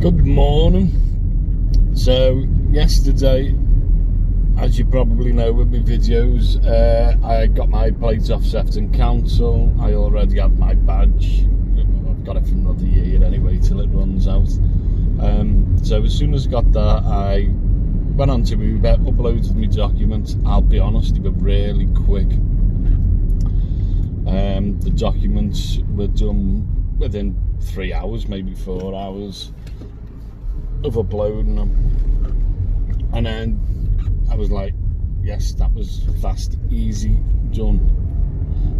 Good morning. So yesterday, as you probably know with my videos, I got my plates off Sefton Council. I already had my badge. I've got it for another year anyway till it runs out. So as soon as I got that, I went on to Uber, uploaded my documents. I'll be honest, they were really quick. The documents were done within 3 hours, maybe 4 hours of uploading them, and then I was like, yes, that was fast, easy, done.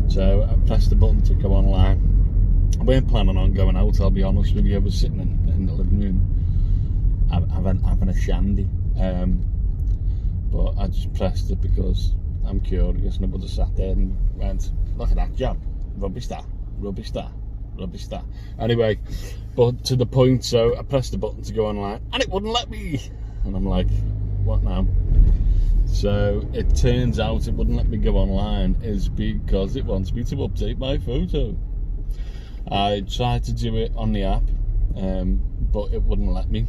So I pressed the button to go online. I weren't planning on going out, I'll be honest with you. I was sitting in the living room having a shandy, but I just pressed it because I'm curious, and I would have sat there and went, look at that job, rubbish that, rubbish that, rubbish that. Anyway, but to the point, so I pressed the button to go online and it wouldn't let me, and I'm like, what now? So it turns out it wouldn't let me go online is because it wants me to update my photo. I tried to do it on the app, but it wouldn't let me.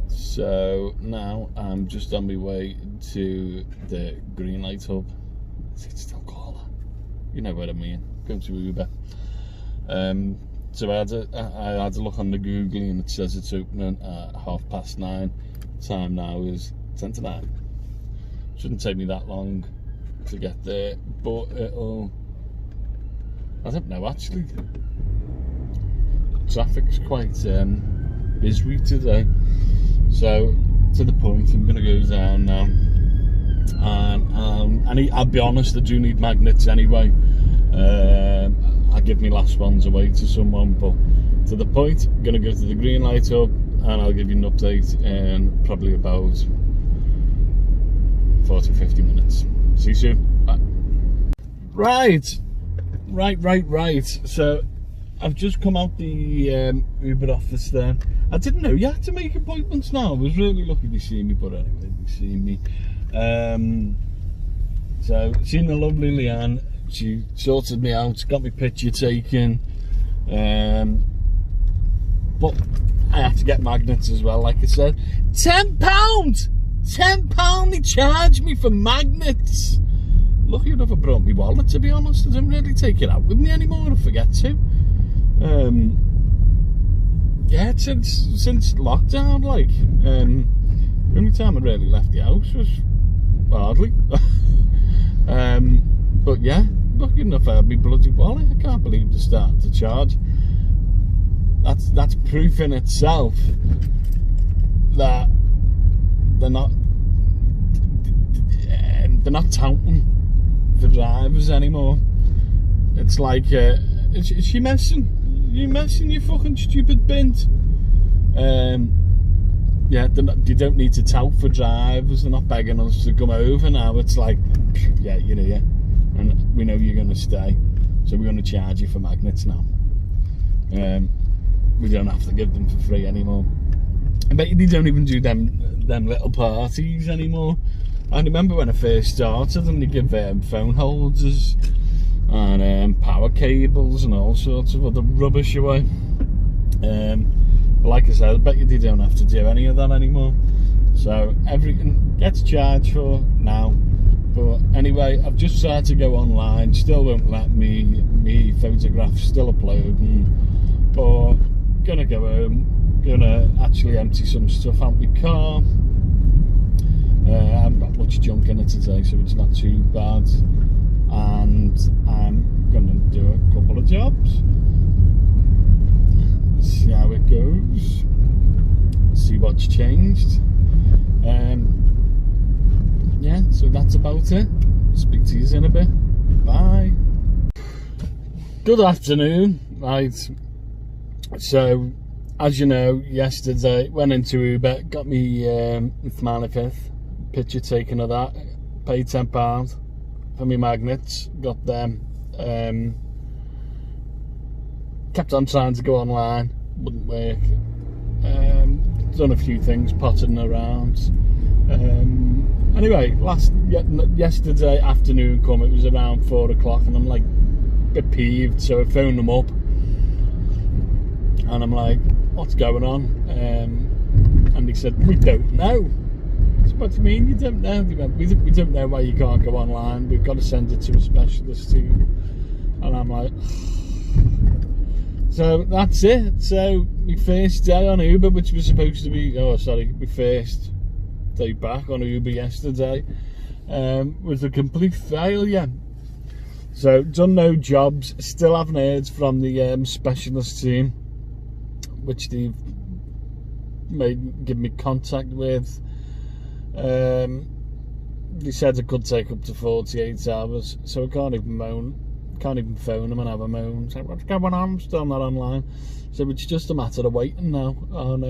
So now I'm just on my way to the Greenlight Hub. Is it still called that? You know what I mean. Going to Uber. So I had a look on the Google, and it says it's opening at 9:30. Time now is 10 to 9. Shouldn't take me that long to get there, but it'll, I don't know actually. Traffic's quite busy today. So to the point, I'm going to go down now, and I'll be honest, I do need magnets anyway. I give my last ones away to someone, but to the point, I'm going to go to the Greenlight Hub and I'll give you an update in probably about 40-50 minutes. See you soon. Bye. Right. So I've just come out the Uber office there. I didn't know you had to make appointments now. I was really lucky to see me, but anyway, they see me. So seen the lovely Leanne. She sorted me out, got my picture taken, but I had to get magnets as well, like I said. £10! £10 they charged me for magnets! Lucky enough I brought my wallet, to be honest. I don't really take it out with me anymore, I forget to. Yeah, since lockdown, like, the only time I really left the house was hardly. But yeah, lucky enough I had my bloody wallet. I can't believe they're starting to charge. That's proof in itself that they're not touting for drivers anymore. It's like, is she messing? You messing, you fucking stupid bint? Yeah, they don't need to tout for drivers. They're not begging us to come over now. It's like, yeah, you know, yeah. And we know you're going to stay, so we're going to charge you for magnets now. We don't have to give them for free anymore. I bet you they don't even do them little parties anymore. I remember when I first started, and they give phone holders and power cables and all sorts of other rubbish away. But like I said, I bet you they don't have to do any of that anymore. So everything gets charged for now. But anyway, I've just tried to go online, still won't let me photographs still uploading, but gonna go home, gonna actually empty some stuff out my car. I haven't got much junk in it today, so it's not too bad, and I'm gonna do a couple of jobs, see how it goes, see what's changed. Yeah, so that's about it. Speak to you in a bit. Bye. Good afternoon. Right. So, as you know, yesterday went into Uber, got me my fifth picture taken of that, paid £10 for me magnets, got them. Kept on trying to go online, wouldn't work. Done a few things, potting around. Anyway, yesterday afternoon come, it was around 4 o'clock, and I'm like a bit peeved, so I phoned them up And I'm like, what's going on? And he said, we don't know. So what do you mean you don't know? He went, we don't know why you can't go online. We've got to send it to a specialist team. And I'm like, so that's it. So my first day on Uber, which was supposed to be, my first day back on Uber yesterday, was a complete failure. So done no jobs, still haven't heard from the specialist team, which they've give me contact with. They said it could take up to 48 hours, so I can't even phone them and have a moan. So what's going on? I'm still not online. So it's just a matter of waiting now on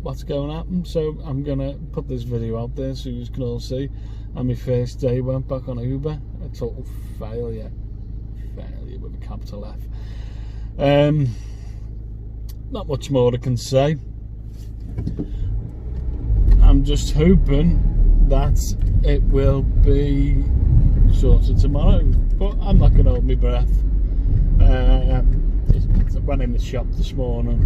what's going to happen. So I'm going to put this video out there so you can all see. And my first day went back on Uber. A total failure. Failure with a capital F. Not much more I can say. I'm just hoping that it will be sorted tomorrow, but I'm not going to hold my breath. I went in the shop this morning,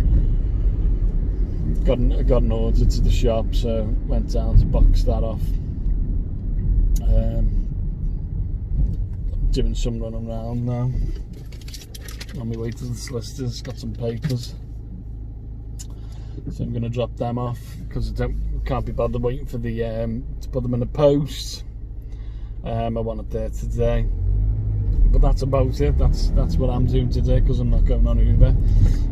got an order to the shop, so went down to box that off. Doing some running around now on my way to the solicitors. Got some papers, so I'm going to drop them off because I can't be bothered waiting for the to put them in the post. I want it there today, but that's about it. That's what I'm doing today because I'm not going on Uber.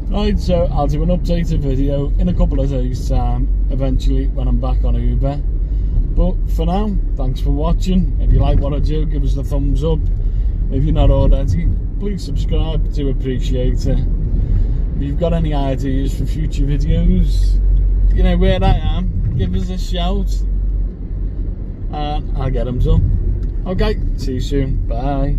Right, so I'll do an updated video in a couple of days' time, eventually when I'm back on Uber. But for now, thanks for watching. If you like what I do, give us a thumbs up. If you're not already, please subscribe, do appreciate it. If you've got any ideas for future videos, you know where I am, give us a shout and I'll get them done. Okay, see you soon, bye.